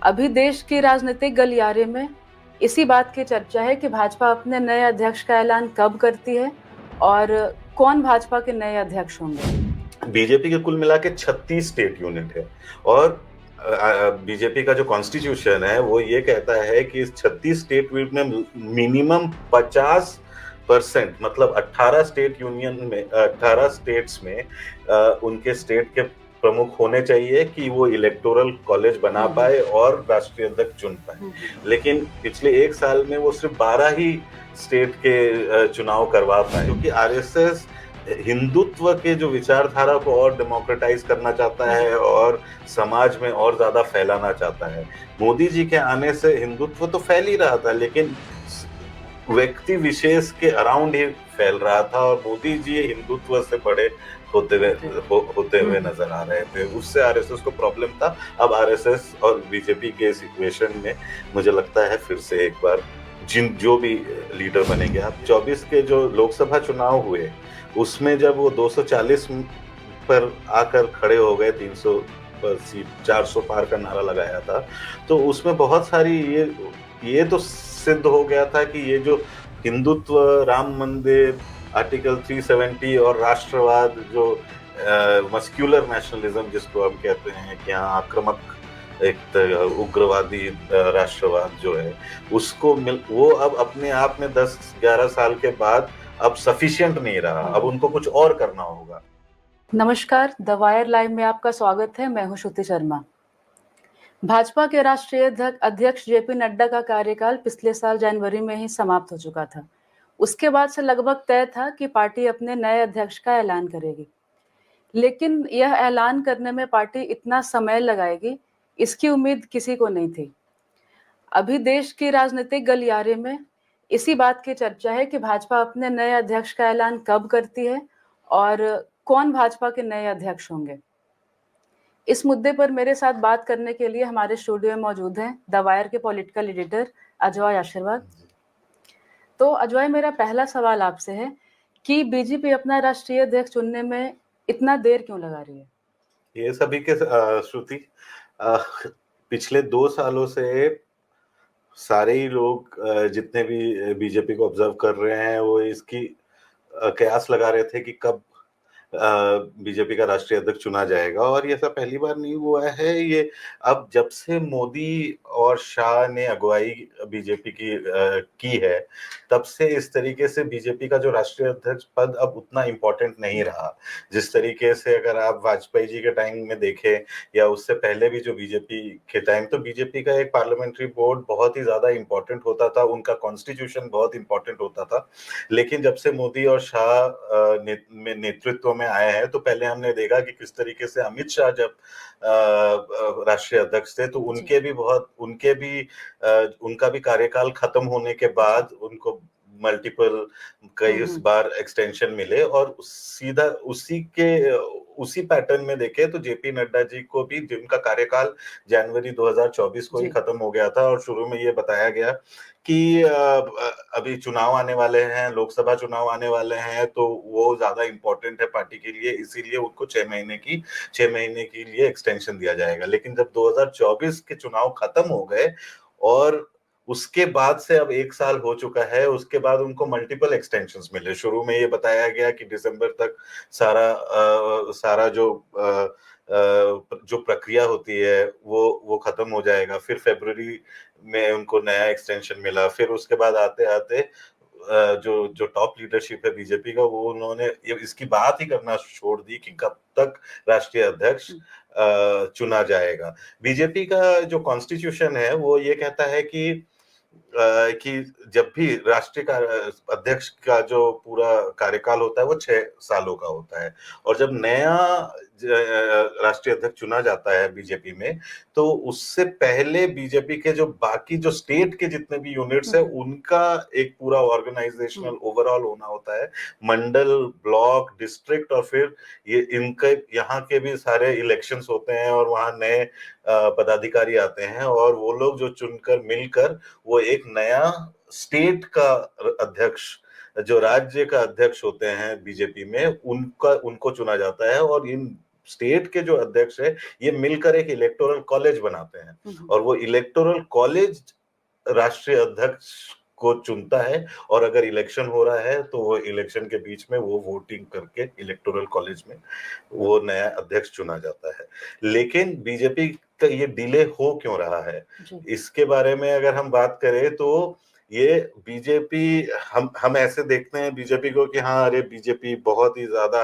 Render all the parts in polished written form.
अभी देश के राजनीतिक गलियारे में इसी बात की चर्चा है कि भाजपा अपने नए अध्यक्ष का ऐलान कब करती है और कौन भाजपा के नए अध्यक्ष होंगे। बीजेपी के कुल मिला के 36 स्टेट यूनिट है और बीजेपी का जो कॉन्स्टिट्यूशन है वो ये कहता है कि इस 36 स्टेट यूनिट में मिनिमम 50% मतलब 18 स्टेट यूनियन में 18 स्टेट्स में उनके स्टेट के प्रमुख होने चाहिए कि वो इलेक्टोरल कॉलेज बना पाए और राष्ट्रीय अध्यक्ष चुन पाए। लेकिन पिछले एक साल में वो सिर्फ 12 ही स्टेट के चुनाव करवा पाए, क्योंकि आरएसएस हिंदुत्व के जो विचारधारा को और डेमोक्रेटाइज करना चाहता है और समाज में और ज्यादा फैलाना चाहता है। मोदी जी के आने से हिंदुत्व तो फैल ही रहा था, लेकिन व्यक्ति विशेष के अराउंड ही फैल रहा था और मोदी जी हिंदुत्व से बड़े होते हुए नजर आ रहे थे। उससे आरएसएस को प्रॉब्लम था। अब आरएसएस और बीजेपी के सिचुएशन में मुझे लगता है फिर से एक बार जो भी लीडर बनेंगे। अब 24 के जो लोकसभा चुनाव हुए उसमें जब वो 240 पर आकर खड़े हो गए, 300 पर सीट 400 पार का नारा लगाया था, तो उसमें बहुत सारी ये तो सिद्ध हो गया था कि ये जो हिंदुत्व, राम मंदिर, आर्टिकल 370 और राष्ट्रवाद, जो मस्क्यूलर नेशनलिज्म जिसको हम कहते हैं कि यहाँ आक्रामक एक उग्रवादी राष्ट्रवाद जो है उसको वो अब अपने आप में 10-11 साल के बाद अब सफिशिएंट नहीं रहा। अब उनको कुछ और करना होगा। नमस्कार, द वायर लाइव में आपका स्वागत है। मैं हूं श्रुति शर्मा। भाजपा के राष्ट्रीय अध्यक्ष जेपी नड्डा का कार्यकाल पिछले साल जनवरी में ही समाप्त हो चुका था। उसके बाद से लगभग तय था कि पार्टी अपने नए अध्यक्ष का ऐलान करेगी, लेकिन यह ऐलान करने में पार्टी इतना समय लगाएगी, इसकी उम्मीद किसी को नहीं थी। अभी देश के राजनीतिक गलियारे में इसी बात की चर्चा है कि भाजपा अपने नए अध्यक्ष का ऐलान कब करती है और कौन भाजपा के नए अध्यक्ष होंगे। इस मुद्दे पर मेरे साथ बात करने के लिए हमारे स्टूडियो में मौजूद हैं द वायर के पॉलिटिकल एडिटर अजय आशीर्वाद। तो अजय, मेरा पहला सवाल आपसे है कि बीजेपी अपना राष्ट्रीय अध्यक्ष चुनने में इतना देर क्यों लगा रही है? ये सभी के श्रुति, पिछले 2 सालों से सारे ही लोग जितने भी बीजेपी को ऑब्जर्व कर रहे हैं वो इसकी कयास लगा रहे थे कि कब बीजेपी का राष्ट्रीय अध्यक्ष चुना जाएगा। और ये सब पहली बार नहीं हुआ है। ये अब जब से मोदी और शाह ने अगुवाई बीजेपी की है, तब से इस तरीके से बीजेपी का जो राष्ट्रीय अध्यक्ष पद अब उतना इम्पोर्टेंट नहीं रहा। जिस तरीके से अगर आप वाजपेयी जी के टाइम में देखें या उससे पहले भी जो बीजेपी के टाइम, तो बीजेपी का एक पार्लियामेंट्री बोर्ड बहुत ही ज्यादा इम्पोर्टेंट होता था, उनका कॉन्स्टिट्यूशन बहुत इम्पोर्टेंट होता था। लेकिन जब से मोदी और शाह नेतृत्व में आए हैं, तो पहले हमने देखा कि किस तरीके से अमित शाह जब राष्ट्रीय अध्यक्ष थे तो उनका भी कार्यकाल खत्म होने के बाद उनको मल्टीपल कई बार एक्सटेंशन मिले और सीधा उसी पैटर्न में देखे तो जेपी नड्डा जी को भी जिनका कार्यकाल जनवरी 2024 को ही खत्म हो गया था और शुरू में ये बताया गया कि अभी चुनाव आने वाले हैं, लोकसभा चुनाव आने वाले हैं, तो वो ज्यादा इंपॉर्टेंट है पार्टी के लिए, इसीलिए उनको 6 महीने के लिए एक्सटेंशन दिया जाएगा। लेकिन जब 2024 के चुनाव खत्म हो गए और उसके बाद से अब 1 साल हो चुका है, उसके बाद उनको मल्टीपल एक्सटेंशंस मिले। शुरू में ये बताया गया कि दिसंबर तक सारा जो प्रक्रिया होती है वो खत्म हो जाएगा। फिर फरवरी में उनको नया एक्सटेंशन मिला। फिर उसके बाद आते आते जो टॉप लीडरशिप है बीजेपी का, वो उन्होंने इसकी बात ही करना छोड़ दी कि कब तक राष्ट्रीय अध्यक्ष चुना जाएगा। बीजेपी का जो कॉन्स्टिट्यूशन है वो ये कहता है कि जब भी राष्ट्रीय अध्यक्ष का जो पूरा कार्यकाल होता है वो 6 सालों का होता है और जब नया राष्ट्रीय अध्यक्ष चुना जाता है बीजेपी में, तो उससे पहले बीजेपी के जो बाकी जो स्टेट के जितने भी यूनिट्स है उनका एक पूरा ऑर्गेनाइजेशनल ओवरऑल होना होता है। मंडल, ब्लॉक, डिस्ट्रिक्ट और फिर ये इनके यहाँ के भी सारे इलेक्शंस होते हैं और वहां नए पदाधिकारी आते हैं और वो लोग जो चुनकर मिलकर वो एक नया स्टेट का अध्यक्ष, जो राज्य का अध्यक्ष होते हैं बीजेपी में, उनको चुना जाता है। और इन स्टेट के जो अध्यक्ष है ये मिलकर एक इलेक्टोरल कॉलेज बनाते हैं और वो इलेक्टोरल कॉलेज राष्ट्रीय अध्यक्ष को चुनता है और अगर इलेक्शन हो रहा है तो वो इलेक्शन के बीच में वो वोटिंग करके इलेक्टोरल कॉलेज में वो नया अध्यक्ष चुना जाता है। लेकिन बीजेपी का ये डिले हो क्यों रहा है, इसके बारे में अगर हम बात करें तो ये बीजेपी हम ऐसे देखते हैं बीजेपी को कि हाँ अरे बीजेपी बहुत ही ज्यादा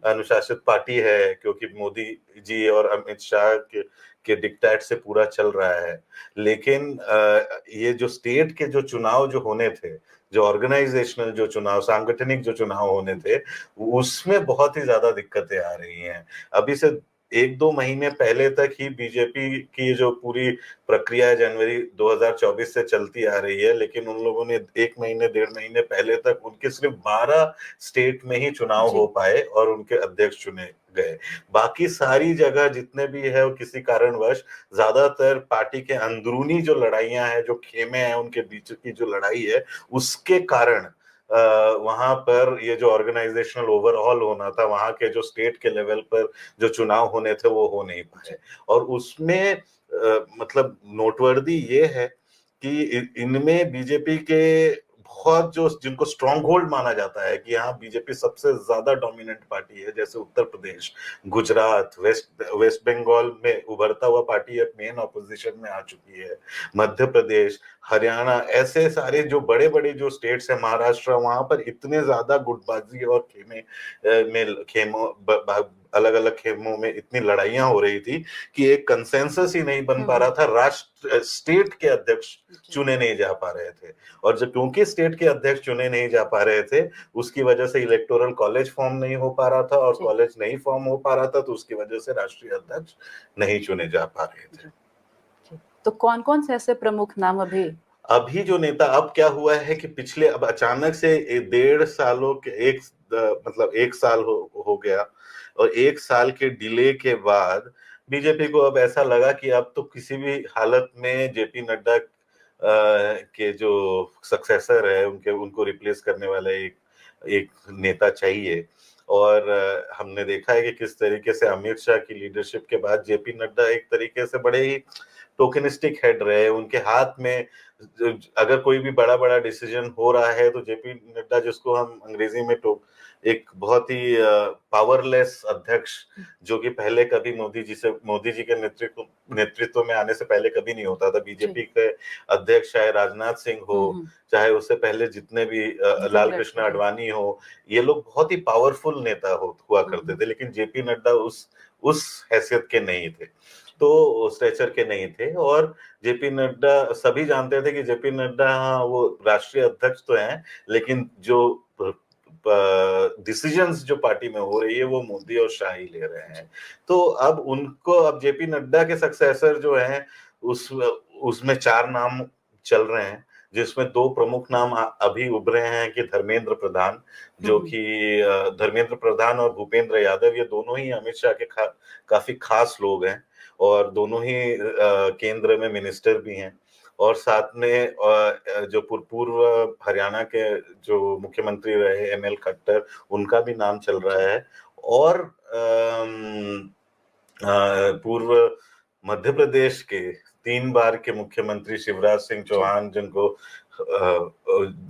अनुशासित पार्टी है क्योंकि मोदी जी और अमित शाह के डिक्टेट से पूरा चल रहा है। लेकिन ये जो स्टेट के जो चुनाव जो होने थे, जो ऑर्गेनाइजेशनल जो चुनाव, सांगठनिक जो चुनाव होने थे, उसमें बहुत ही ज्यादा दिक्कतें आ रही हैं। अभी से 1-2 महीने पहले तक ही बीजेपी की जो पूरी प्रक्रिया जनवरी 2024 से चलती आ रही है, लेकिन उन लोगों ने 1 महीने 1.5 महीने पहले तक उनके सिर्फ 12 स्टेट में ही चुनाव हो पाए और उनके अध्यक्ष चुने गए। बाकी सारी जगह जितने भी है वो किसी कारणवश ज्यादातर पार्टी के अंदरूनी जो लड़ाइयां हैं, जो खेमे हैं, उनके बीच की जो लड़ाई है, उसके कारण वहां पर ये जो ऑर्गेनाइजेशनल ओवरऑल होना था, वहां के जो स्टेट के लेवल पर जो चुनाव होने थे वो हो नहीं पाए। और उसमें मतलब नोटवर्दी ये है कि इनमें बीजेपी के बहुत जो जिनको स्ट्रॉन्ग होल्ड माना जाता है कि यहाँ बीजेपी सबसे ज्यादा डोमिनेंट पार्टी है, जैसे उत्तर प्रदेश, गुजरात, वेस्ट बंगाल में उभरता हुआ पार्टी अब मेन ऑपोजिशन में आ चुकी है, मध्य प्रदेश, हरियाणा, ऐसे सारे जो बड़े बड़े जो स्टेट्स हैं, महाराष्ट्र, वहां पर इतने ज्यादा गुटबाजी और खेमों अलग अलग खेमों में इतनी लड़ाइयां हो रही थी कि एक कंसेंसस ही नहीं बन पा रहा था। राष्ट्र स्टेट के अध्यक्ष चुने नहीं जा पा रहे थे और जो क्योंकि स्टेट के अध्यक्ष चुने नहीं जा पा रहे थे उसकी वजह से इलेक्टोरल कॉलेज फॉर्म नहीं हो पा रहा था और कॉलेज नहीं फॉर्म हो पा रहा था तो उसकी वजह से राष्ट्रीय अध्यक्ष नहीं चुने जा पा रहे थे। तो कौन कौन से ऐसे प्रमुख नाम अभी जो नेता, अब क्या हुआ है कि पिछले अब अचानक से 1.5 सालों के मतलब 1 साल हो गया और 1 साल के डिले के बाद बीजेपी को अब ऐसा लगा कि अब तो किसी भी हालत में जेपी नड्डा के जो सक्सेसर है उनको रिप्लेस करने वाला एक नेता चाहिए। और हमने देखा है कि किस तरीके से अमित शाह की लीडरशिप के बाद जेपी नड्डा एक तरीके से बड़े ही टोकेनिस्टिक हेड रहे। उनके हाथ में अगर कोई भी बड़ा बड़ा डिसीजन हो रहा है तो जेपी नड्डा, जिसको हम अंग्रेजी में एक बहुत ही पावरलेस अध्यक्ष, जो कि पहले कभी मोदी जी के नेतृत्व में आने से पहले कभी नहीं होता था। बीजेपी के अध्यक्ष चाहे राजनाथ सिंह हो, चाहे उससे पहले जितने भी लाल कृष्ण आडवाणी हो, ये लोग बहुत ही पावरफुल नेता हुआ करते थे, लेकिन जेपी नड्डा उस हैसियत के नहीं थे, तो स्ट्रेचर के नहीं थे। और जेपी नड्डा, सभी जानते थे कि जेपी नड्डा वो राष्ट्रीय अध्यक्ष तो हैं, लेकिन जो डिसीजंस जो पार्टी में हो रही है वो मोदी और शाह ही ले रहे हैं। तो अब जेपी नड्डा के सक्सेसर जो हैं उसमें 4 नाम चल रहे हैं, जिसमें 2 प्रमुख नाम अभी उभरे हैं कि धर्मेंद्र प्रधान, जो कि धर्मेंद्र प्रधान और भूपेंद्र यादव, ये दोनों ही अमित शाह के काफी खास लोग हैं और दोनों ही केंद्र में मिनिस्टर भी हैं। और साथ में जो पूर्व हरियाणा के जो मुख्यमंत्री रहे एमएल खट्टर, उनका भी नाम चल रहा है। और पूर्व मध्य प्रदेश के 3 बार के मुख्यमंत्री शिवराज सिंह चौहान,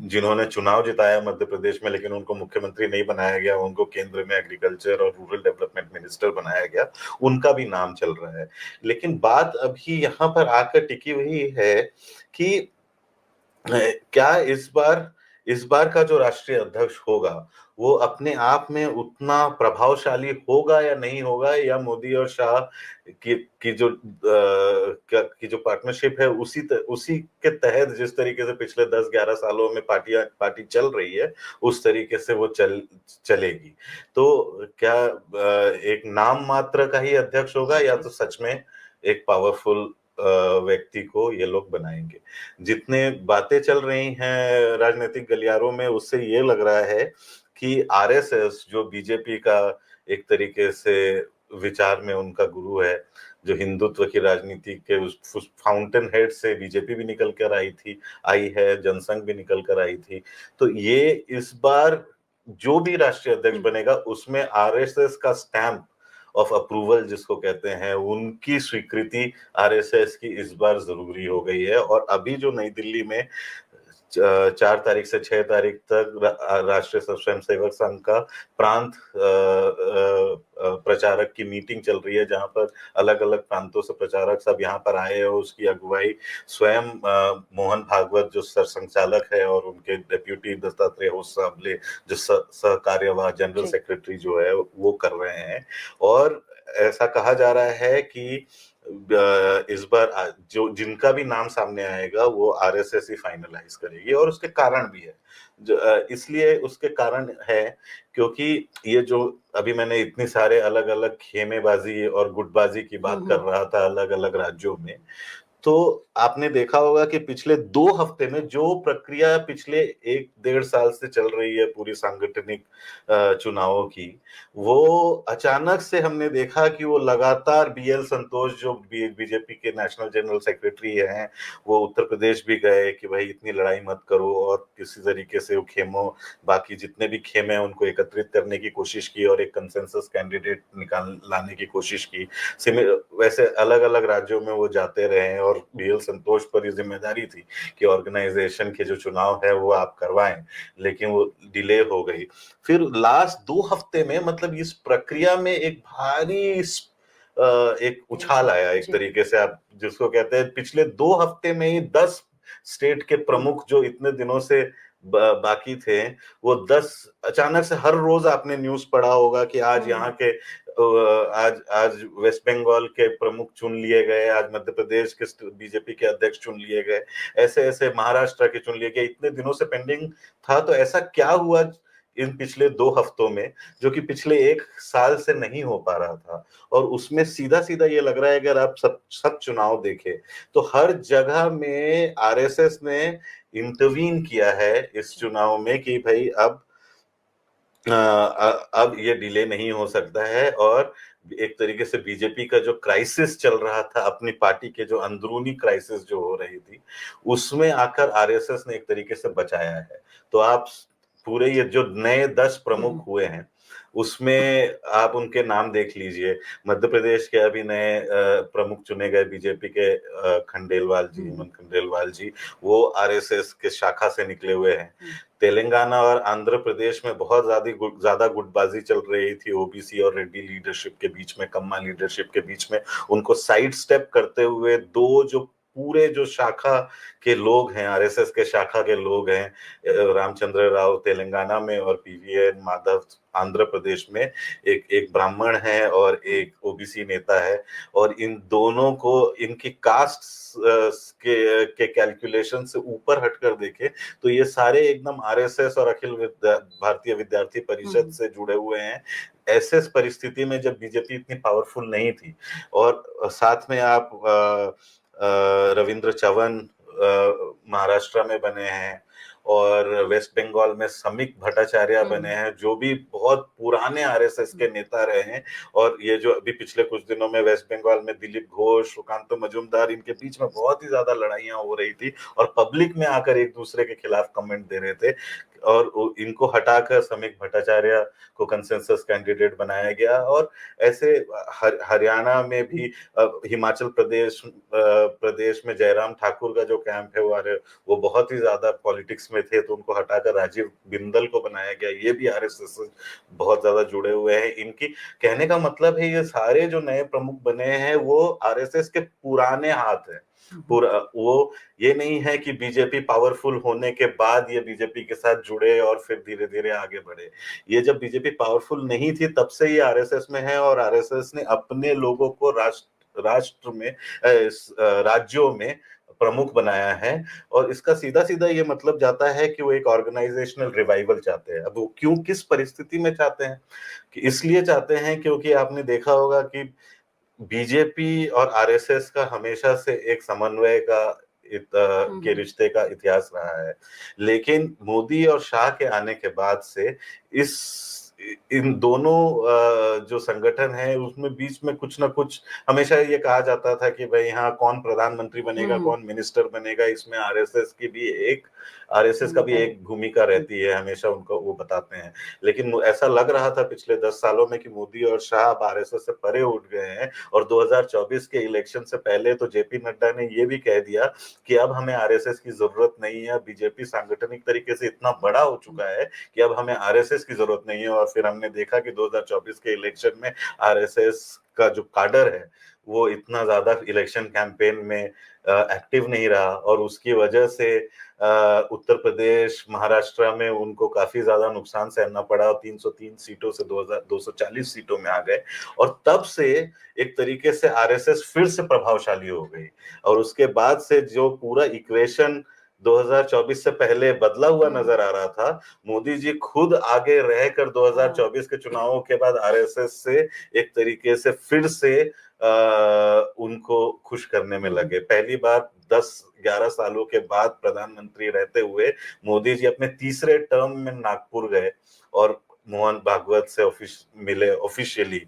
जिन्होंने चुनाव जिताया मध्य प्रदेश में, लेकिन उनको मुख्यमंत्री नहीं बनाया गया, उनको केंद्र में एग्रीकल्चर और रूरल डेवलपमेंट मिनिस्टर बनाया गया, उनका भी नाम चल रहा है। लेकिन बात अभी यहाँ पर आकर टिकी हुई है कि क्या इस बार का जो राष्ट्रीय अध्यक्ष होगा वो अपने आप में उतना प्रभावशाली होगा या नहीं होगा, या मोदी और शाह की जो पार्टनरशिप है उसी के तहत जिस तरीके से पिछले 10-11 सालों में पार्टी चल रही है उस तरीके से वो चलेगी। तो क्या एक नाम मात्र का ही अध्यक्ष होगा या तो सच में एक पावरफुल व्यक्ति को ये लोग बनाएंगे। जितने बातें चल रही हैं राजनीतिक गलियारों में, उससे ये लग रहा है कि आरएसएस, जो बीजेपी का एक तरीके से विचार में उनका गुरु है, जो हिंदुत्व की राजनीति के उस फाउंटेन हेड से बीजेपी भी निकल कर आई है, जनसंघ भी निकल कर आई थी, तो ये इस बार जो भी राष्ट्रीय अध्यक्ष बनेगा उसमें आरएसएस का स्टैंप ऑफ अप्रूवल जिसको कहते हैं, उनकी स्वीकृति आरएसएस की इस बार जरूरी हो गई है। और अभी जो नई दिल्ली में 4 तारीख से 6 तारीख तक राष्ट्रीय स्वयंसेवक संघ का प्रांत प्रचारक की मीटिंग चल रही है, जहां पर अलग अलग प्रांतों से प्रचारक सब यहाँ पर आए हैं। उसकी अगुवाई स्वयं मोहन भागवत जो सरसंघचालक है और उनके डेप्यूटी दत्तात्रेय होसबले जो सह कार्यवाह जनरल सेक्रेटरी जो है वो कर रहे हैं। और ऐसा कहा जा रहा है कि इस बार जो जिनका भी नाम सामने आएगा वो आरएसएस ही फाइनलाइज करेगी। और उसके कारण भी है, इसलिए उसके कारण है क्योंकि ये जो अभी मैंने इतनी सारे अलग अलग खेमेबाजी और गुटबाजी की बात कर रहा था अलग अलग राज्यों में, तो आपने देखा होगा कि पिछले 2 हफ्ते में जो प्रक्रिया पिछले 1-1.5 साल से चल रही है पूरी सांगठनिक चुनावों की, वो अचानक से हमने देखा कि वो लगातार बीएल संतोष जो बीजेपी के नेशनल जनरल सेक्रेटरी हैं, वो उत्तर प्रदेश भी गए कि भाई इतनी लड़ाई मत करो, और किसी तरीके से वो खेमों बाकी जितने भी खेमे हैं उनको एकत्रित करने की कोशिश की और एक कंसेंसस कैंडिडेट लाने की कोशिश की। वैसे अलग अलग राज्यों में वो जाते रहे और बीएल संतोष पर ये जिम्मेदारी थी कि ऑर्गेनाइजेशन के जो चुनाव है वो आप करवाएं, लेकिन वो डिले हो गई। फिर लास्ट 2 हफ्ते में मतलब इस प्रक्रिया में एक भारी एक उछाल आया, एक तरीके से आप जिसको कहते हैं। पिछले 2 हफ्ते में ही 10 स्टेट के प्रमुख जो इतने दिनों से बाकी थे, वो 10 अचानक से, हर रोज आपने न्यूज पढ़ा होगा कि आज यहाँ के आज वेस्ट बंगाल के प्रमुख चुन लिए गए, आज मध्य प्रदेश के बीजेपी के अध्यक्ष चुन लिए गए, ऐसे ऐसे महाराष्ट्र के चुन लिए गए। इतने दिनों से पेंडिंग था, तो ऐसा क्या हुआ इन पिछले 2 हफ्तों में जो कि पिछले 1 साल से नहीं हो पा रहा था। और उसमें सीधा सीधा ये लग रहा है, अगर आप सब चुनाव देखें तो हर जगह में आरएसएस ने इंटरवीन किया है इस चुनाव में कि भाई अब ये डिले नहीं हो सकता है। और एक तरीके से बीजेपी का जो क्राइसिस चल रहा था, अपनी पार्टी के जो अंदरूनी क्राइसिस जो हो रही थी, उसमें आकर आरएसएस ने एक तरीके से बचाया है। तो आप पूरे ये जो नए 10 प्रमुख हुए हैं उसमें आप उनके नाम देख लीजिए। मध्य प्रदेश के अभी नए प्रमुख चुने गए बीजेपी के खंडेलवाल जी, हेमंत खंडेलवाल जी, वो आरएसएस के शाखा से निकले हुए हैं। तेलंगाना और आंध्र प्रदेश में बहुत ज्यादा गुटबाजी चल रही थी ओबीसी और रेड्डी लीडरशिप के बीच में, कम्मा लीडरशिप के बीच में। उनको साइड स्टेप करते हुए 2 जो पूरे जो शाखा के लोग हैं, आरएसएस के शाखा के लोग हैं, रामचंद्र राव तेलंगाना में और पीवीएन माधव आंध्र प्रदेश में, एक ब्राह्मण है और एक ओबीसी नेता है। और इन दोनों को इनकी कास्ट के कैलकुलेशन से ऊपर हटकर देखे तो ये सारे एकदम आरएसएस और अखिल भारतीय विद्यार्थी परिषद से जुड़े हुए हैं। ऐसे परिस्थिति में जब बीजेपी इतनी पावरफुल नहीं थी, और साथ में आप रविंद्र चवन महाराष्ट्र में बने हैं और वेस्ट बंगाल में समीक भट्टाचार्य बने हैं, जो भी बहुत पुराने आरएसएस के नेता रहे हैं। और ये जो अभी पिछले कुछ दिनों में वेस्ट बंगाल में दिलीप घोष, सुकांतो मजूमदार, इनके बीच में बहुत ही ज्यादा लड़ाइयां हो रही थी और पब्लिक में आकर एक दूसरे के खिलाफ कमेंट दे रहे थे। और इनको हटाकर समीक भट्टाचार्य को कंसेंसस कैंडिडेट बनाया गया। और ऐसे हरियाणा में भी, हिमाचल प्रदेश में जयराम ठाकुर का जो कैंप है वो बहुत ही ज्यादा पॉलिटिक्स में थे, तो उनको हटाकर राजीव बिंदल को बनाया गया। ये भी आरएसएस से बहुत ज्यादा जुड़े हुए हैं। इनकी कहने का मतलब है ये सारे जो नए प्रमुख बने हैं वो आरएसएस के पुराने हाथ हैं। पूरा वो ये नहीं है कि बीजेपी पावरफुल होने के बाद ये बीजेपी के साथ जुड़े और फिर धीरे धीरे आगे बढ़े। ये जब बीजेपी पावरफुल नहीं थी तब से ये आरएसएस में है, और आरएसएस ने अपने लोगों को राष्ट्र में, राज्यों में प्रमुख बनाया है। और इसका सीधा सीधा ये मतलब जाता है कि वो एक ऑर्गेनाइजेशनल रिवाइवल चाहते हैं। अब वो क्यों, किस परिस्थिति में चाहते हैं, कि इसलिए चाहते हैं क्योंकि आपने देखा होगा कि बीजेपी और आरएसएस का हमेशा से एक समन्वय का के रिश्ते का इतिहास रहा है। लेकिन मोदी और शाह के आने के बाद से इन दोनों जो संगठन है उसमें बीच में कुछ ना कुछ हमेशा ये कहा जाता था कि भाई यहाँ कौन प्रधानमंत्री बनेगा, कौन मिनिस्टर बनेगा, इसमें आरएसएस का भी एक भूमिका रहती है, हमेशा उनको वो बताते हैं। लेकिन ऐसा लग रहा था पिछले 10 सालों में कि मोदी और शाह अब आरएसएस से परे उठ गए हैं, और 2024 के इलेक्शन से पहले तो जेपी नड्डा ने ये भी कह दिया कि अब हमें आरएसएस की जरूरत नहीं है, बीजेपी सांगठनिक तरीके से इतना बड़ा हो चुका है कि अब हमें आरएसएस की जरूरत नहीं है। और फिर हमने देखा कि 2024 के इलेक्शन में आरएसएस का जो काडर है वो इतना ज्यादा इलेक्शन कैंपेन में एक्टिव नहीं रहा, और उसकी वजह से उत्तर प्रदेश, महाराष्ट्र में उनको काफी ज्यादा नुकसान सहना पड़ा, और 303 सीटों से 240 सीटों में आ गए। और तब से एक तरीके से आरएसएस फिर से प्रभावशाली हो गई, और उसके बाद से जो पूरा इक्वेशन 2024 से पहले बदला हुआ नजर आ रहा था, मोदी जी खुद आगे रहकर 2024 के चुनावों के बाद आरएसएस से एक तरीके से फिर से उनको खुश करने में लगे। पहली बार 10-11 सालों के बाद प्रधानमंत्री रहते हुए मोदी जी अपने तीसरे टर्म में नागपुर गए और मोहन भागवत से मिले ऑफिशियली।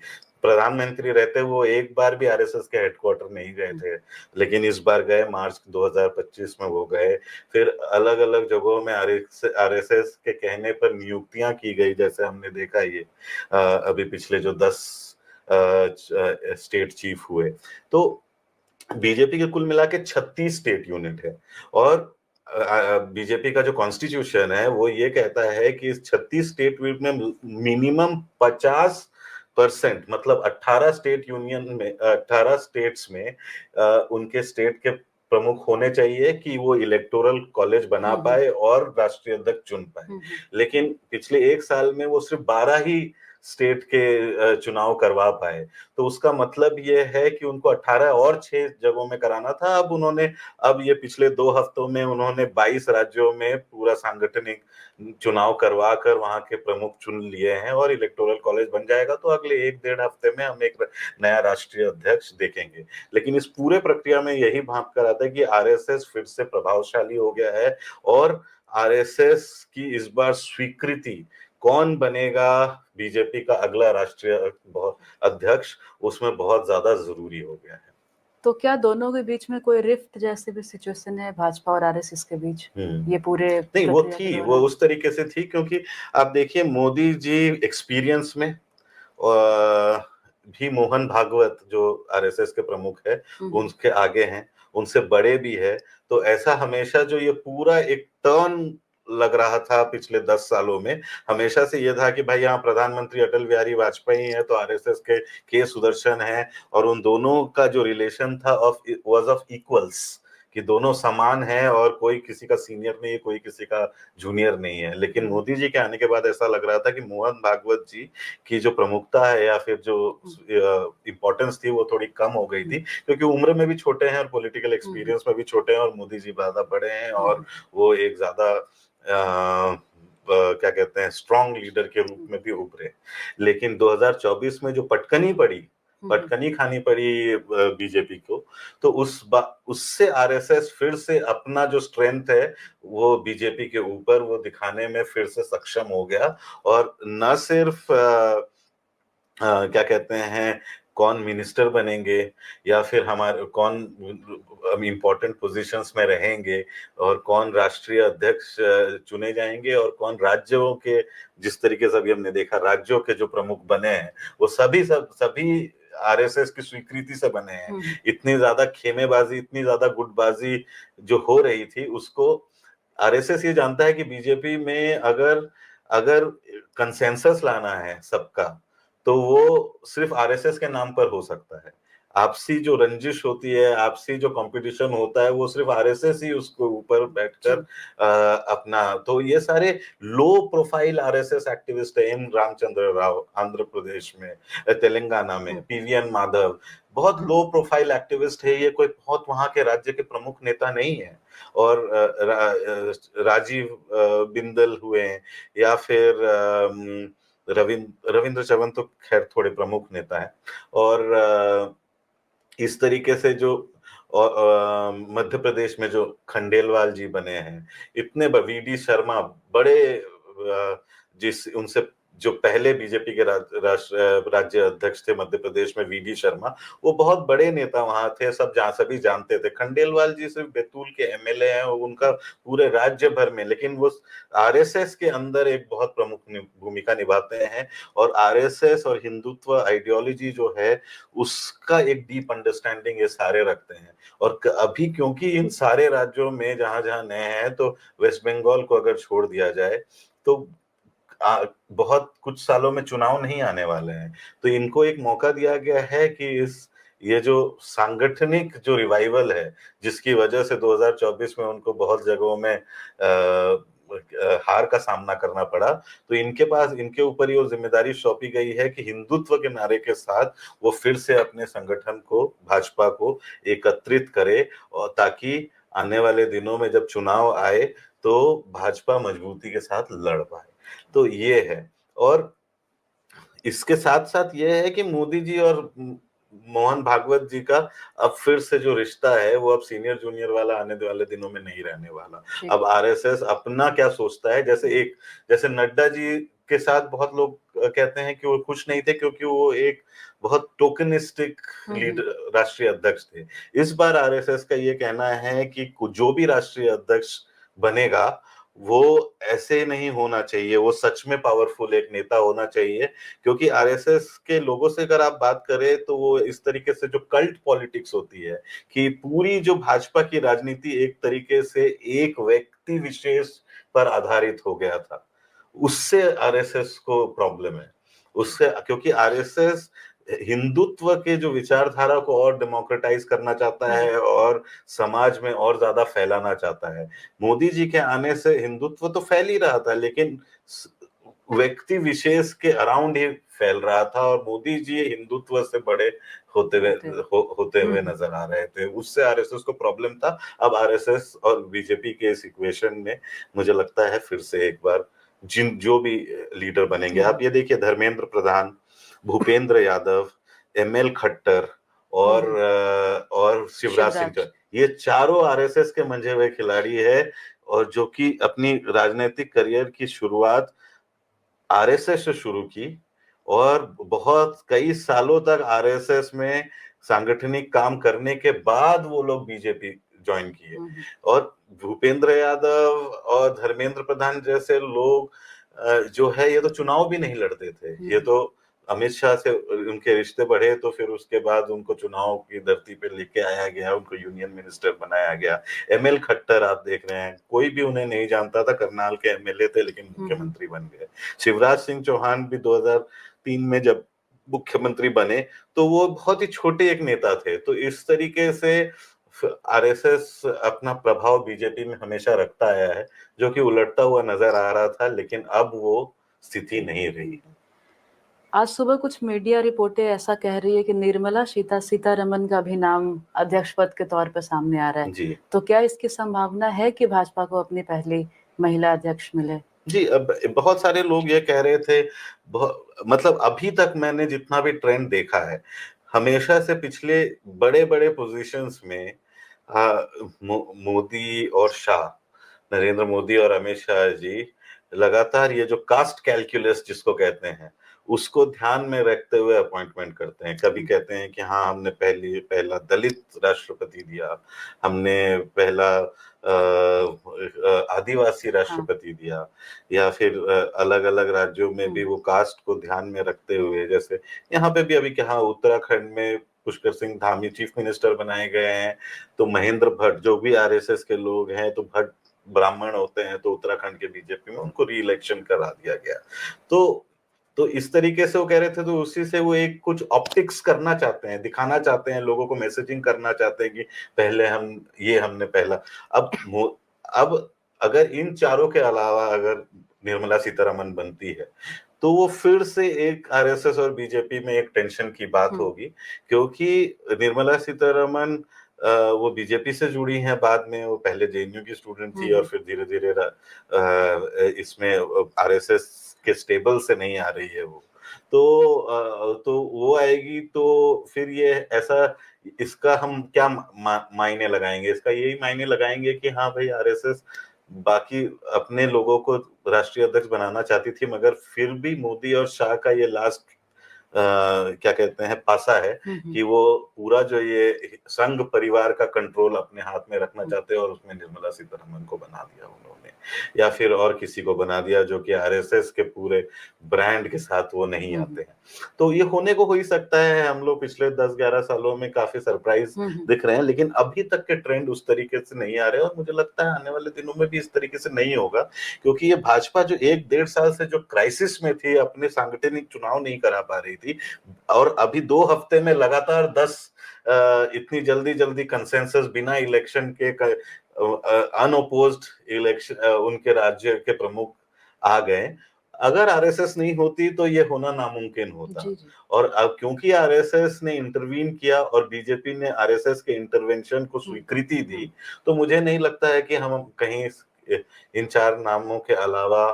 प्रधानमंत्री रहते हुए एक बार भी आरएसएस के हेडक्वार्टर नहीं गए थे, लेकिन इस बार गए, मार्च 2025 में वो गए। फिर अलग अलग जगहों में आरएसएस के कहने पर नियुक्तियां की गई, जैसे हमने देखा ये अभी पिछले जो 10 स्टेट चीफ हुए। तो बीजेपी के कुल मिला के 36 स्टेट यूनिट है, और बीजेपी का जो कॉन्स्टिट्यूशन है वो ये कहता है कि इस 36 स्टेट यूनिट में मिनिमम 50%, मतलब 18 स्टेट यूनियन में 18 स्टेट्स में उनके स्टेट के प्रमुख होने चाहिए कि वो इलेक्टोरल कॉलेज बना पाए और राष्ट्रीय अध्यक्ष चुन पाए। लेकिन पिछले एक साल में वो सिर्फ 12 ही स्टेट के चुनाव करवा पाए। तो उसका मतलब ये है कि उनको 18 और 6 जगहों में कराना था। अब ये पिछले 2 हफ्तों में उन्होंने 22 राज्यों में पूरा सांगठनिक चुनाव करवा कर वहां के प्रमुख चुन लिए हैं, और इलेक्टोरल कॉलेज बन जाएगा तो अगले 1-1.5 हफ्ते में हम एक नया राष्ट्रीय अध्यक्ष देखेंगे। लेकिन इस पूरे प्रक्रिया में यही भाप कर आता है कि आरएसएस फिर से प्रभावशाली हो गया है, और आरएसएस की इस बार स्वीकृति कौन बनेगा बीजेपी का अगला राष्ट्रीय अध्यक्ष, उसमें बहुत ज्यादा जरूरी हो गया है। तो क्या दोनों के बीच में कोई रिफ्ट जैसे भी सिचुएशन है भाजपा और आरएसएस के बीच? ये पूरे नहीं, वो उस तरीके से थी क्योंकि आप देखिए मोदी जी एक्सपीरियंस में भी मोहन भागवत जो आरएसएस के प्रमुख है उनके आगे हैं, उनसे बड़े भी है। तो ऐसा हमेशा जो ये पूरा एक टर्न लग रहा था पिछले 10 सालों में, हमेशा से ये था कि भाई यहाँ प्रधानमंत्री अटल बिहारी वाजपेयी है तो आरएसएस के सुदर्शन है, और उन दोनों का जो रिलेशन था वाज ऑफ इक्वल्स, कि दोनों समान हैं और कोई किसी का सीनियर नहीं है, कोई किसी का जूनियर नहीं है। लेकिन मोदी जी के आने के बाद ऐसा लग रहा था कि मोहन भागवत जी की जो प्रमुखता है या फिर जो इम्पोर्टेंस थी वो थोड़ी कम हो गई थी, क्योंकि उम्र में भी छोटे हैं और पॉलिटिकल एक्सपीरियंस में भी छोटे हैं, और मोदी जी ज्यादा बड़े हैं और वो एक ज्यादा क्या कहते हैं स्ट्रॉन्ग लीडर के रूप में भी उभरे। लेकिन 2024 में जो पटकनी खानी पड़ी बीजेपी को, तो उससे आरएसएस फिर से अपना जो स्ट्रेंथ है वो बीजेपी के ऊपर वो दिखाने में फिर से सक्षम हो गया। और न सिर्फ क्या कहते हैं कौन मिनिस्टर बनेंगे या फिर हमारे कौन इम्पोर्टेंट पोजीशंस में रहेंगे और कौन राष्ट्रीय अध्यक्ष चुने जाएंगे और कौन राज्यों के, जिस तरीके से अभी हमने देखा राज्यों के जो प्रमुख बने हैं वो सभी आरएसएस की स्वीकृति से बने हैं। इतनी ज्यादा खेमेबाजी, इतनी ज्यादा गुटबाजी जो हो रही थी, उसको आरएसएस ये जानता है कि बीजेपी में अगर कंसेंसस लाना है सबका, तो वो सिर्फ आरएसएस के नाम पर हो सकता है। आपसी जो रंजिश होती है, आपसी जो कंपटीशन होता है, वो सिर्फ आरएसएस ही उसको ऊपर बैठकर अपना। तो ये सारे लो प्रोफाइल आरएसएस एक्टिविस्ट है। एम रामचंद्र राव आंध्र प्रदेश में, तेलंगाना में पीवीएन माधव, बहुत लो प्रोफाइल एक्टिविस्ट है ये, कोई बहुत वहां के राज्य के प्रमुख नेता नहीं है। और राजीव बिंदल हुए या फिर रविंद्र चवन तो खैर थोड़े प्रमुख नेता है। और इस तरीके से जो मध्य प्रदेश में जो खंडेलवाल जी बने हैं, इतने वीडी शर्मा बड़े, जिस उनसे जो पहले बीजेपी के राज्य अध्यक्ष थे मध्य प्रदेश में, वीडी शर्मा, वो बहुत बड़े नेता वहां थे, सभी जानते थे। खंडेलवाल जी सिर्फ बैतूल के एमएलए हैं, उनका पूरे राज्य भर में, लेकिन वो आरएसएस के अंदर एक बहुत प्रमुख भूमिका निभाते हैं। और आरएसएस और हिंदुत्व आइडियोलॉजी जो है उसका एक डीप अंडरस्टैंडिंग ये सारे रखते हैं। और अभी क्योंकि इन सारे राज्यों में जहां जहां नए हैं, तो वेस्ट बंगाल को अगर छोड़ दिया जाए तो बहुत कुछ सालों में चुनाव नहीं आने वाले हैं, तो इनको एक मौका दिया गया है कि ये जो सांगठनिक जो रिवाइवल है, जिसकी वजह से 2024 में उनको बहुत जगहों में हार का सामना करना पड़ा, तो इनके ऊपर ये जिम्मेदारी सौंपी गई है कि हिंदुत्व के नारे के साथ वो फिर से अपने संगठन को, भाजपा को एकत्रित करे, और ताकि आने वाले दिनों में जब चुनाव आए तो भाजपा मजबूती के साथ लड़ पाए। तो ये है। और इसके साथ साथ ये है कि मोदी जी और मोहन भागवत जी का अब फिर से जो रिश्ता है वो अब सीनियर जूनियर वाला आने वाले दिनों में नहीं रहने वाला। अब आरएसएस अपना क्या सोचता है, जैसे नड्डा जी के साथ बहुत लोग कहते हैं कि वो खुश नहीं थे क्योंकि वो एक बहुत टोकनिस्टिक लीडर, राष्ट्रीय अध्यक्ष थे। इस बार आरएसएस का ये कहना है कि जो भी राष्ट्रीय अध्यक्ष बनेगा वो ऐसे नहीं होना चाहिए, वो सच में पावरफुल एक नेता होना चाहिए। क्योंकि आरएसएस के लोगों से अगर आप बात करें तो वो इस तरीके से जो कल्ट पॉलिटिक्स होती है कि पूरी जो भाजपा की राजनीति एक तरीके से एक व्यक्ति विशेष पर आधारित हो गया था, उससे आरएसएस को प्रॉब्लम है। उससे, क्योंकि आरएसएस हिंदुत्व के जो विचारधारा को और डेमोक्रेटाइज करना चाहता है और समाज में और ज्यादा फैलाना चाहता है। मोदी जी के आने से हिंदुत्व तो फैल ही रहा था, लेकिन व्यक्ति विशेष के अराउंड ही फैल रहा था, और मोदी जी हिंदुत्व से बड़े होते हुए नजर आ रहे थे। उससे आरएसएस को प्रॉब्लम था। अब आरएसएस और बीजेपी के इस इक्वेशन में मुझे लगता है फिर से एक बार जो भी लीडर बनेंगे, आप ये देखिए, धर्मेंद्र प्रधान, भूपेंद्र यादव, एमएल खट्टर और शिवराज सिंह चौहान, ये चारों आरएसएस के मंझे हुए खिलाड़ी है, और जो कि अपनी राजनीतिक करियर की शुरुआत आरएसएस से शुरू की, और बहुत कई सालों तक आरएसएस में सांगठनिक काम करने के बाद वो लोग बीजेपी ज्वाइन किए। और भूपेंद्र यादव और धर्मेंद्र प्रधान जैसे लोग जो है, ये तो चुनाव भी नहीं लड़ते थे। ये तो अमित शाह से उनके रिश्ते बढ़े, तो फिर उसके बाद उनको चुनाव की धरती पे लेके आया गया, उनको यूनियन मिनिस्टर बनाया गया। एमएल खट्टर आप देख रहे हैं, कोई भी उन्हें नहीं जानता था, करनाल के एमएलए थे, लेकिन मुख्यमंत्री बन गए। शिवराज सिंह चौहान भी 2003 में जब मुख्यमंत्री बने तो वो बहुत ही छोटे एक नेता थे। तो इस तरीके से आरएसएस अपना प्रभाव बीजेपी में हमेशा रखता आया है, जो कि उलटता हुआ नजर आ रहा था, लेकिन अब वो स्थिति नहीं रही। आज सुबह कुछ मीडिया रिपोर्टें ऐसा कह रही है कि निर्मला सीतारमन का भी नाम अध्यक्ष पद के तौर पर सामने आ रहा है जी। तो क्या इसकी संभावना है कि भाजपा को अपनी पहली महिला अध्यक्ष मिले? जी, अब बहुत सारे लोग ये कह रहे थे, मतलब अभी तक मैंने जितना भी ट्रेंड देखा है, हमेशा से पिछले बड़े-बड़े पोजीशंस में मोदी और शाह, नरेंद्र मोदी और अमित शाह जी लगातार ये जो कास्ट कैलकुलस जिसको कहते हैं, उसको ध्यान में रखते हुए अपॉइंटमेंट करते हैं। कभी कहते हैं कि हाँ, हमने पहला दलित राष्ट्रपति दिया, हमने पहला आदिवासी राष्ट्रपति दिया, या फिर अलग-अलग राज्यों में भी वो कास्ट को ध्यान में रखते हुए, जैसे यहाँ पे भी अभी क्या उत्तराखंड में पुष्कर सिंह धामी चीफ मिनिस्टर बनाए गए हैं, तो महेंद्र भट्ट जो भी आरएसएस के लोग हैं, तो भट्ट ब्राह्मण होते हैं, तो उत्तराखंड के बीजेपी में उनको री इलेक्शन करा दिया गया। तो इस तरीके से वो कह रहे थे, तो उसी से वो एक कुछ ऑप्टिक्स करना चाहते हैं, दिखाना चाहते हैं, लोगों को मैसेजिंग करना चाहते हैं कि पहले हमने पहला। अब अगर इन चारों के अलावा अगर निर्मला सीतारमन बनती है, तो वो फिर से एक आरएसएस और बीजेपी में एक टेंशन की बात होगी, क्योंकि निर्मला सीतारमन वो बीजेपी से जुड़ी हैं, बाद में वो पहले जेएनयू की स्टूडेंट थी और फिर धीरे-धीरे इसमें आरएसएस के स्टेबल से नहीं आ रही है वो। तो वो आएगी, तो फिर ये ऐसा, इसका हम क्या मायने लगाएंगे? इसका यही मायने लगाएंगे कि हाँ भाई, आरएसएस बाकी अपने लोगों को राष्ट्रीय अध्यक्ष बनाना चाहती थी, मगर फिर भी मोदी और शाह का ये लास्ट क्या कहते हैं पासा है कि वो पूरा जो ये संघ परिवार का कंट्रोल अपने हाथ में रखना चाहते हैं, और उसमें निर्मला सीतारमन को बना दिया उन्होंने, या फिर और किसी को बना दिया जो कि आरएसएस के पूरे ब्रांड के साथ वो नहीं आते हैं। तो ये होने को हो ही सकता है। हम लोग पिछले 10-11 सालों में काफी सरप्राइज दिख रहे हैं, लेकिन अभी तक के ट्रेंड उस तरीके से नहीं आ रहे, और मुझे लगता है आने वाले दिनों में भी इस तरीके से नहीं होगा, क्योंकि ये भाजपा जो 1-1.5 साल से जो क्राइसिस में थी, अपने सांगठनिक चुनाव नहीं करा पा रही थी, और अभी 2 हफ्ते में लगातार 10 इतनी जल्दी जल्दी कंसेंसस बिना इलेक्शन के अनओपोज्ड इलेक्शन उनके राज्य के प्रमुख आ गए। अगर आरएसएस नहीं होती तो ये होना नामुमकिन होता। जी, जी। और अब क्योंकि आरएसएस ने इंटरवीन किया और बीजेपी ने आरएसएस के इंटरवेंशन को स्वीकृति दी, तो मुझे नहीं लगता है कि हम कहीं इन 4 नामों के अलावा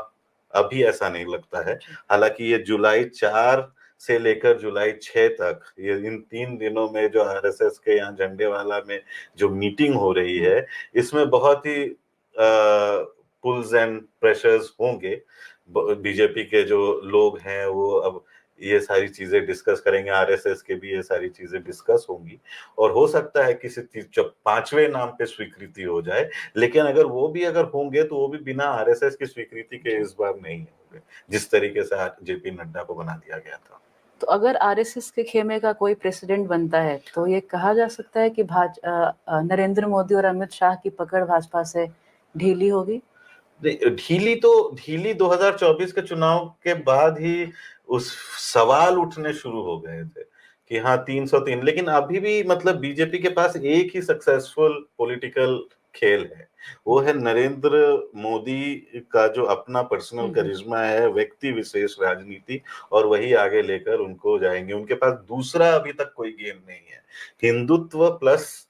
अभी ऐसा नहीं लगता है। हालांकि ये जुलाई 4 से लेकर जुलाई 6 तक, ये इन 3 दिनों में जो आरएसएस के यहाँ झंडेवाला में जो मीटिंग हो रही है, इसमें बहुत ही पुल्स एंड प्रेशर्स होंगे। बीजेपी के जो लोग हैं वो अब ये सारी चीजें डिस्कस करेंगे, आरएसएस के भी ये सारी चीजें डिस्कस होंगी, और हो सकता है किसी जब 5वें नाम पे स्वीकृति हो जाए, लेकिन अगर वो भी अगर होंगे तो वो भी बिना आरएसएस की स्वीकृति के इस बार नहीं होंगे, जिस तरीके से जेपी नड्डा को बना दिया गया था। तो अगर आरएसएस के खेमे का कोई प्रेसिडेंट बनता है तो ये कहा जा सकता है कि नरेंद्र मोदी और अमित शाह की पकड़ भाजपा से ढीली होगी? ढीली 2024 के चुनाव के बाद ही उस सवाल उठने शुरू हो गए थे कि हाँ 303, लेकिन अभी भी मतलब बीजेपी के पास एक ही सक्सेसफुल पॉलिटिकल खेल है, वो है नरेंद्र मोदी का जो अपना पर्सनल करिश्मा है, व्यक्ति विशेष राजनीति, और वही आगे लेकर उनको जाएंगे। उनके पास दूसरा अभी तक कोई गेम नहीं है। हिंदुत्व प्लस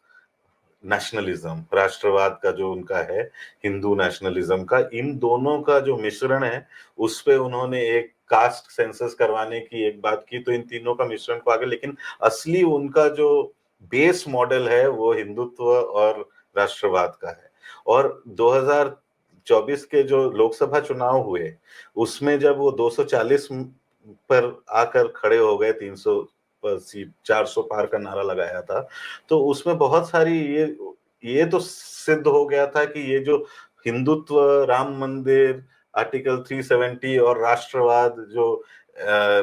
नेशनलिज्म, राष्ट्रवाद का जो उनका है, हिंदू नेशनलिज्म का, इन दोनों का जो मिश्रण है, उस पे उन्होंने एक कास्ट सेंसस करवाने की एक बात की, तो इन तीनों का मिश्रण को आगे, लेकिन असली उनका जो बेस मॉडल है वो हिंदुत्व और राष्ट्रवाद का है। और 2024 के जो लोकसभा चुनाव हुए, उसमें जब वो 240 पर आकर खड़े हो गए, 300 सीट, 400 पार का नारा लगाया था, तो उसमें बहुत सारी ये तो सिद्ध हो गया था कि ये जो हिंदुत्व, राम मंदिर, आर्टिकल 370 और राष्ट्रवाद, जो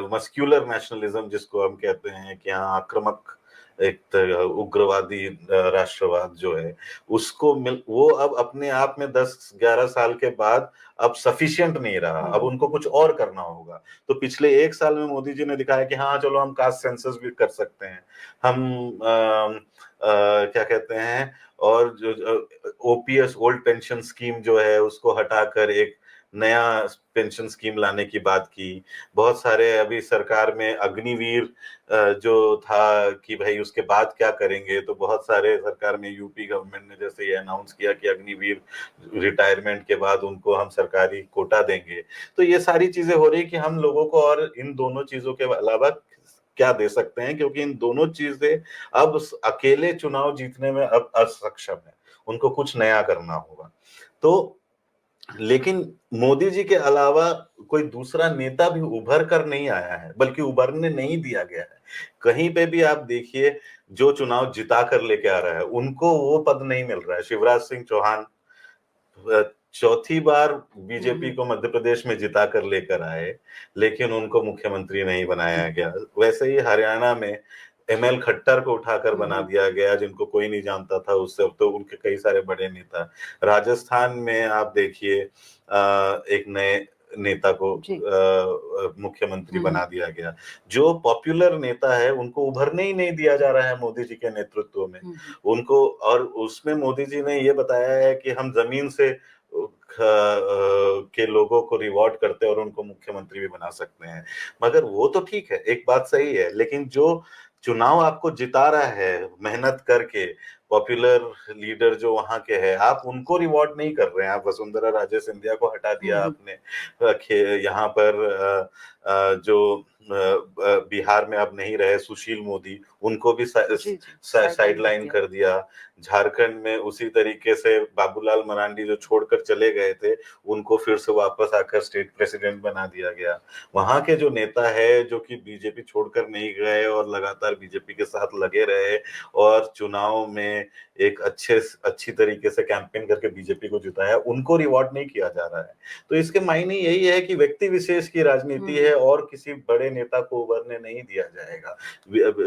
मस्क्यूलर नेशनलिज्म जिसको हम कहते हैं कि हाँ आक्रामक एक उग्रवादी राष्ट्रवाद जो है, उसको वो अब अपने आप में 10-11 साल के बाद अब सफिशिएंट नहीं रहा, अब उनको कुछ और करना होगा। तो पिछले 1 साल में मोदी जी ने दिखाया कि हाँ चलो हम कास्ट सेंसस भी कर सकते हैं, हम क्या कहते हैं, और जो ओपीएस ओल्ड पेंशन स्कीम जो है उसको हटाकर एक नया पेंशन स्कीम लाने की बात की। बहुत सारे अभी सरकार में अग्निवीर जो था कि भाई उसके बाद क्या करेंगे, तो बहुत सारे सरकार में यूपी गवर्नमेंट ने जैसे ये अनाउंस किया कि अग्निवीर रिटायरमेंट के बाद उनको हम सरकारी कोटा देंगे। तो ये सारी चीजें हो रही कि हम लोगों को और इन दोनों चीजों के अलावा क्या दे सकते हैं, क्योंकि इन दोनों चीजें अब अकेले चुनाव जीतने में अब असक्षम है, उनको कुछ नया करना होगा। तो लेकिन मोदी जी के अलावा कोई दूसरा नेता भी उभर कर नहीं आया है, बल्कि उभरने नहीं दिया गया है। कहीं पे भी आप देखिए जो चुनाव जिता कर लेके आ रहा है उनको वो पद नहीं मिल रहा है। शिवराज सिंह चौहान चौथी बार बीजेपी को मध्य प्रदेश में जिता कर लेकर आए, लेकिन उनको मुख्यमंत्री नहीं बनाया गया। वैसे ही हरियाणा में एमएल खट्टर को उठाकर बना दिया गया, जिनको कोई नहीं जानता था उससे, अब तो उनके कई सारे बड़े नेता। राजस्थान में आप देखिए एक नए नेता को मुख्यमंत्री बना दिया गया। जो पॉपुलर नेता है उनको उभरने ही नहीं दिया जा रहा है मोदी जी के नेतृत्व में उनको। और उसमें मोदी जी ने ये बताया है कि हम जमीन से के लोगों को रिवॉर्ड करते हैं और उनको मुख्यमंत्री भी बना सकते हैं। मगर वो तो ठीक है, एक बात सही है, लेकिन जो चुनाव आपको जिता रहा है मेहनत करके, पॉपुलर लीडर जो वहां के हैं, आप उनको रिवॉर्ड नहीं कर रहे हैं। आप वसुंधरा राजे सिंधिया को हटा दिया आपने, यहाँ पर जो बिहार में अब नहीं रहे सुशील मोदी, उनको भी जी, साइडलाइन कर दिया। झारखंड में उसी तरीके से बाबूलाल मरांडी जो छोड़कर चले गए थे, उनको फिर से वापस आकर स्टेट प्रेसिडेंट बना दिया गया। वहां के जो नेता है जो कि बीजेपी छोड़कर नहीं गए और लगातार बीजेपी के साथ लगे रहे और चुनाव में एक अच्छी तरीके से कैंपेन करके बीजेपी को जिताया, उनको रिवॉर्ड नहीं किया जा रहा है। तो इसके मायने यही है कि व्यक्ति विशेष की राजनीति है और किसी बड़े नेता को उभरने नहीं दिया जाएगा।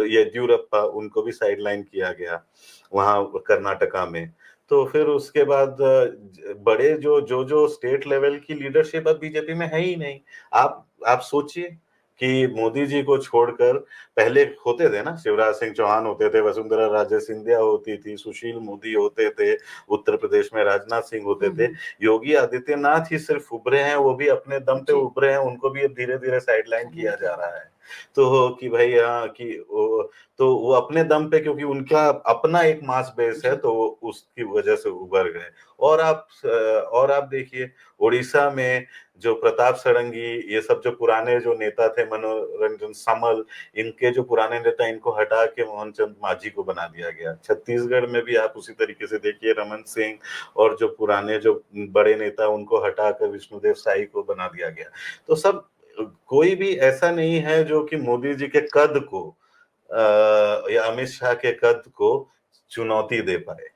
येदियुरप्पा, उनको भी साइडलाइन किया गया वहां कर्नाटका में। तो फिर उसके बाद बड़े जो स्टेट लेवल की लीडरशिप अब बीजेपी में है ही नहीं। आप सोचिए कि मोदी जी को छोड़कर पहले होते थे ना, शिवराज सिंह चौहान होते थे, वसुंधरा राजे सिंधिया होती थी, सुशील मोदी होते थे, उत्तर प्रदेश में राजनाथ सिंह होते थे। योगी आदित्यनाथ ही सिर्फ उभरे हैं, वो भी अपने दम पे उभरे हैं, उनको भी अब धीरे धीरे साइडलाइन किया जा रहा है। तो कि भाई हाँ कि वो अपने दम पे, क्योंकि उनका अपना एक मास बेस है, तो उसकी वजह से उभर गए। और आप देखिए उड़ीसा में जो प्रताप षडंगी, ये सब जो पुराने जो नेता थे, मनोरंजन सामल, इनके जो पुराने नेता, इनको हटा के मोहन चंद मांझी को बना दिया गया। छत्तीसगढ़ में भी आप उसी तरीके से देखिए, रमन सिंह और जो पुराने जो बड़े नेता, उनको हटाकर विष्णुदेव साई को बना दिया गया। तो सब कोई भी ऐसा नहीं है जो कि मोदी जी के कद को या अमित शाह के कद को चुनौती दे पाए,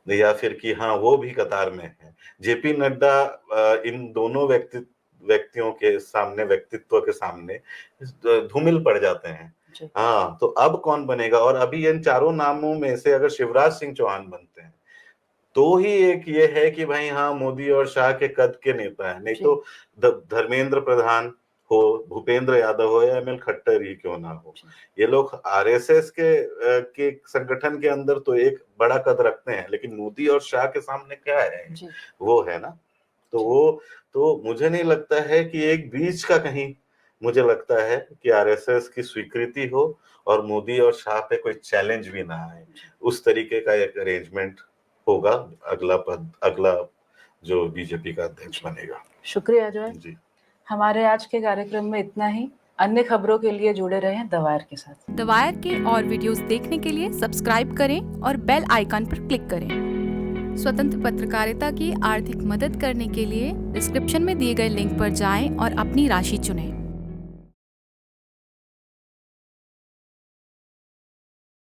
या फिर कि हाँ वो भी कतार में है। जेपी नड्डा इन दोनों व्यक्तियों के सामने, व्यक्तित्व के सामने धूमिल पड़ जाते हैं। हाँ, तो अब कौन बनेगा? और अभी इन चारों नामों में से अगर शिवराज सिंह चौहान बनते हैं तो ही एक ये है कि भाई हाँ मोदी और शाह के कद के नेता है। नहीं तो धर्मेंद्र प्रधान हो, भूपेंद्र यादव हो, या एमएल खट्टर ही क्यों ना हो, ये लोग आरएसएस के संगठन के अंदर तो एक बड़ा कद रखते हैं, लेकिन मोदी और शाह के सामने क्या है, वो है ना। तो मुझे नहीं लगता है कि एक बीच का कहीं, मुझे लगता है कि आरएसएस की स्वीकृति हो और मोदी और शाह पे कोई चैलेंज भी ना आए, उस तरीके का एक अरेंजमेंट होगा अगला जो बीजेपी का अध्यक्ष बनेगा। शुक्रिया अजय जी। हमारे आज के कार्यक्रम में इतना ही। अन्य खबरों के लिए जुड़े रहें द वायर के साथ। द वायर के और वीडियोस देखने के लिए सब्सक्राइब करें और बेल आइकन पर क्लिक करें। स्वतंत्र पत्रकारिता की आर्थिक मदद करने के लिए डिस्क्रिप्शन में दिए गए लिंक पर जाएं और अपनी राशि चुनें।